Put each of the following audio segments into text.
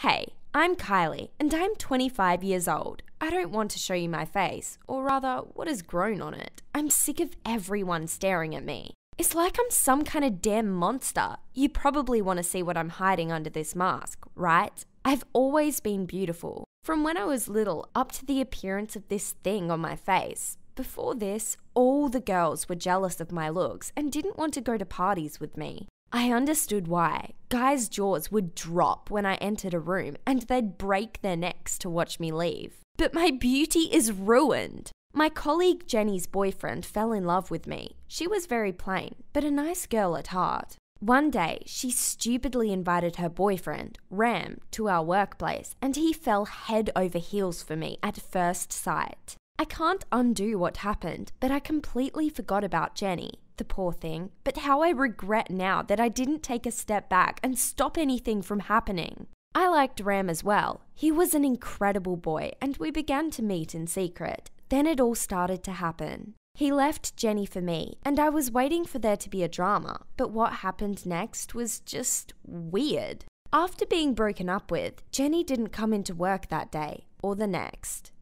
Hey, I'm Kylie, and I'm 25 years old. I don't want to show you my face, or rather, what has grown on it. I'm sick of everyone staring at me. It's like I'm some kind of damn monster. You probably want to see what I'm hiding under this mask, right? I've always been beautiful, from when I was little up to the appearance of this thing on my face. Before this, all the girls were jealous of my looks and didn't want to go to parties with me. I understood why. Guys' jaws would drop when I entered a room and they'd break their necks to watch me leave. But my beauty is ruined. My colleague Jenny's boyfriend fell in love with me. She was very plain, but a nice girl at heart. One day, she stupidly invited her boyfriend, Ram, to our workplace, and he fell head over heels for me at first sight. I can't undo what happened, but I completely forgot about Jenny, the poor thing, but how I regret now that I didn't take a step back and stop anything from happening. I liked Ram as well. He was an incredible boy, and we began to meet in secret. Then it all started to happen. He left Jenny for me, and I was waiting for there to be a drama, but what happened next was just weird. After being broken up with, Jenny didn't come into work that day, or the next.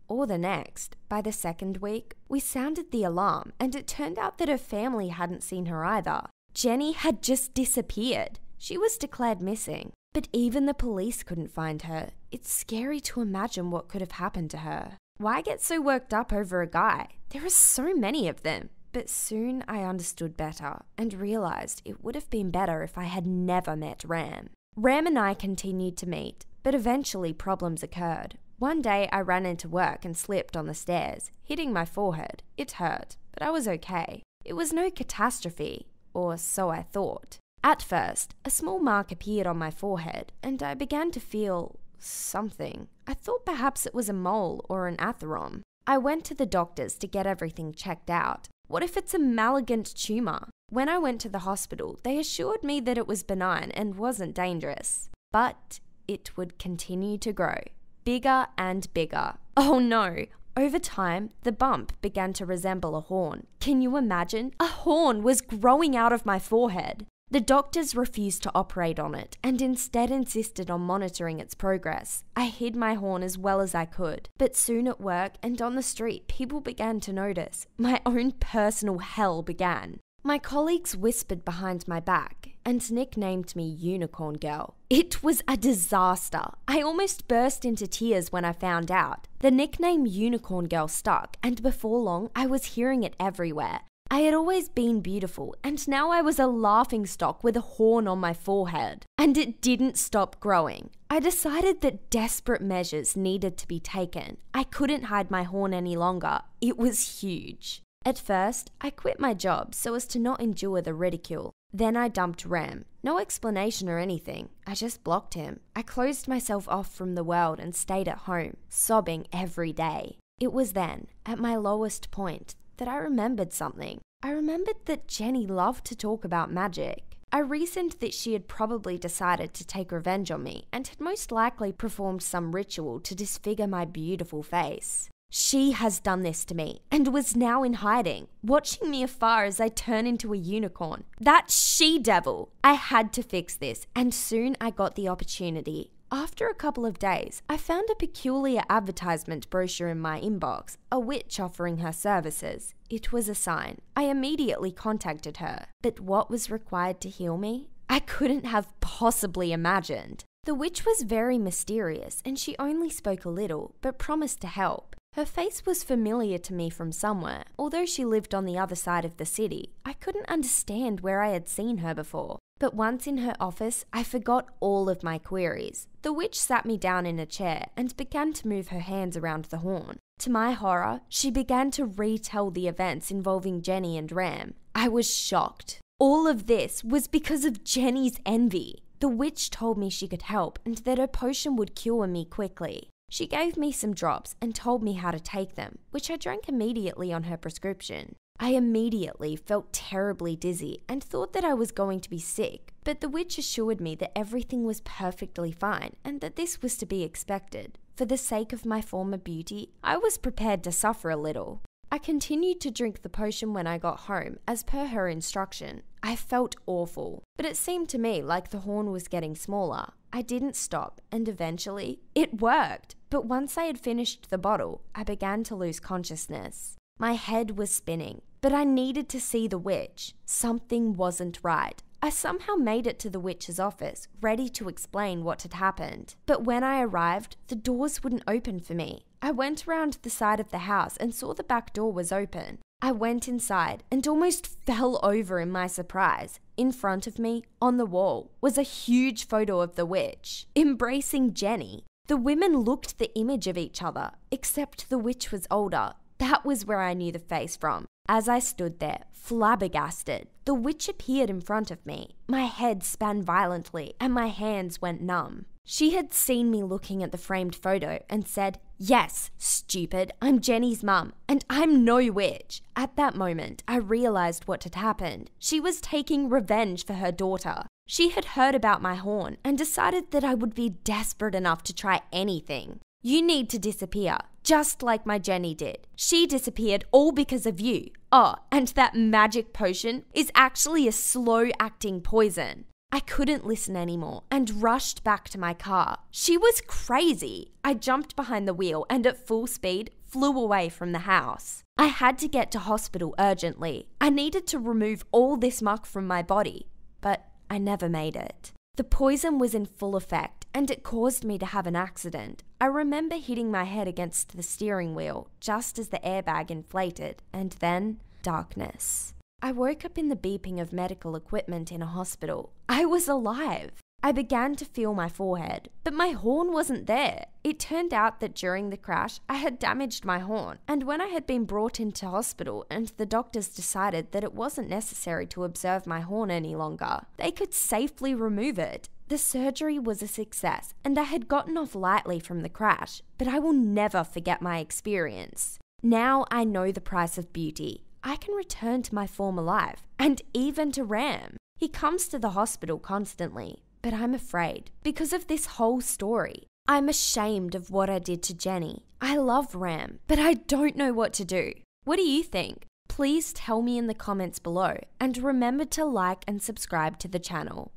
By the second week, we sounded the alarm, and it turned out that her family hadn't seen her either. Jenny had just disappeared. She was declared missing, but even the police couldn't find her. It's scary to imagine what could have happened to her. Why get so worked up over a guy? There are so many of them. But soon I understood better and realized it would have been better if I had never met Ram. Ram and I continued to meet, but eventually problems occurred. One day I ran into work and slipped on the stairs, hitting my forehead. It hurt, but I was okay. It was no catastrophe, or so I thought. At first, a small mark appeared on my forehead, and I began to feel something. I thought perhaps it was a mole or an atherom. I went to the doctors to get everything checked out. What if it's a malignant tumor? When I went to the hospital, they assured me that it was benign and wasn't dangerous. But it would continue to grow. Bigger and bigger. Oh no! Over time, the bump began to resemble a horn. Can you imagine? A horn was growing out of my forehead. The doctors refused to operate on it and instead insisted on monitoring its progress. I hid my horn as well as I could, but soon at work and on the street, people began to notice. My own personal hell began. My colleagues whispered behind my back and nicknamed me Unicorn Girl. It was a disaster. I almost burst into tears when I found out. The nickname Unicorn Girl stuck, and before long, I was hearing it everywhere. I had always been beautiful, and now I was a laughingstock with a horn on my forehead. And it didn't stop growing. I decided that desperate measures needed to be taken. I couldn't hide my horn any longer. It was huge. At first, I quit my job so as to not endure the ridicule. Then I dumped Ram. No explanation or anything. I just blocked him. I closed myself off from the world and stayed at home, sobbing every day. It was then, at my lowest point, that I remembered something. I remembered that Jenny loved to talk about magic. I reasoned that she had probably decided to take revenge on me and had most likely performed some ritual to disfigure my beautiful face. She has done this to me and was now in hiding, watching me afar as I turn into a unicorn. That she-devil! I had to fix this, and soon I got the opportunity. After a couple of days, I found a peculiar advertisement brochure in my inbox, a witch offering her services. It was a sign. I immediately contacted her. But what was required to heal me? I couldn't have possibly imagined. The witch was very mysterious, and she only spoke a little, but promised to help. Her face was familiar to me from somewhere. Although she lived on the other side of the city, I couldn't understand where I had seen her before. But once in her office, I forgot all of my queries. The witch sat me down in a chair and began to move her hands around the horn. To my horror, she began to retell the events involving Jenny and Ram. I was shocked. All of this was because of Jenny's envy. The witch told me she could help and that her potion would cure me quickly. She gave me some drops and told me how to take them, which I drank immediately on her prescription. I immediately felt terribly dizzy and thought that I was going to be sick, but the witch assured me that everything was perfectly fine and that this was to be expected. For the sake of my former beauty, I was prepared to suffer a little. I continued to drink the potion when I got home, as per her instruction. I felt awful, but it seemed to me like the horn was getting smaller. I didn't stop, and eventually, it worked. But once I had finished the bottle, I began to lose consciousness. My head was spinning, but I needed to see the witch. Something wasn't right. I somehow made it to the witch's office, ready to explain what had happened. But when I arrived, the doors wouldn't open for me. I went around the side of the house and saw the back door was open. I went inside and almost fell over in my surprise. In front of me, on the wall, was a huge photo of the witch, embracing Jenny. The women looked the image of each other, except the witch was older. That was where I knew the face from. As I stood there, flabbergasted, the witch appeared in front of me. My head span violently and my hands went numb. She had seen me looking at the framed photo and said, "Yes, stupid, I'm Jenny's mum, and I'm no witch." At that moment, I realized what had happened. She was taking revenge for her daughter. She had heard about my horn and decided that I would be desperate enough to try anything. "You need to disappear, just like my Jenny did. She disappeared all because of you. Oh, and that magic potion is actually a slow-acting poison." I couldn't listen anymore and rushed back to my car. She was crazy. I jumped behind the wheel and at full speed flew away from the house. I had to get to hospital urgently. I needed to remove all this muck from my body, but I never made it. The poison was in full effect and it caused me to have an accident. I remember hitting my head against the steering wheel just as the airbag inflated, and then darkness. I woke up in the beeping of medical equipment in a hospital. I was alive. I began to feel my forehead, but my horn wasn't there. It turned out that during the crash, I had damaged my horn, and when I had been brought into hospital and the doctors decided that it wasn't necessary to observe my horn any longer, they could safely remove it. The surgery was a success, and I had gotten off lightly from the crash, but I will never forget my experience. Now I know the price of beauty. I can return to my former life, and even to Ram. He comes to the hospital constantly, but I'm afraid because of this whole story. I'm ashamed of what I did to Jenny. I love Ram, but I don't know what to do. What do you think? Please tell me in the comments below, and remember to like and subscribe to the channel.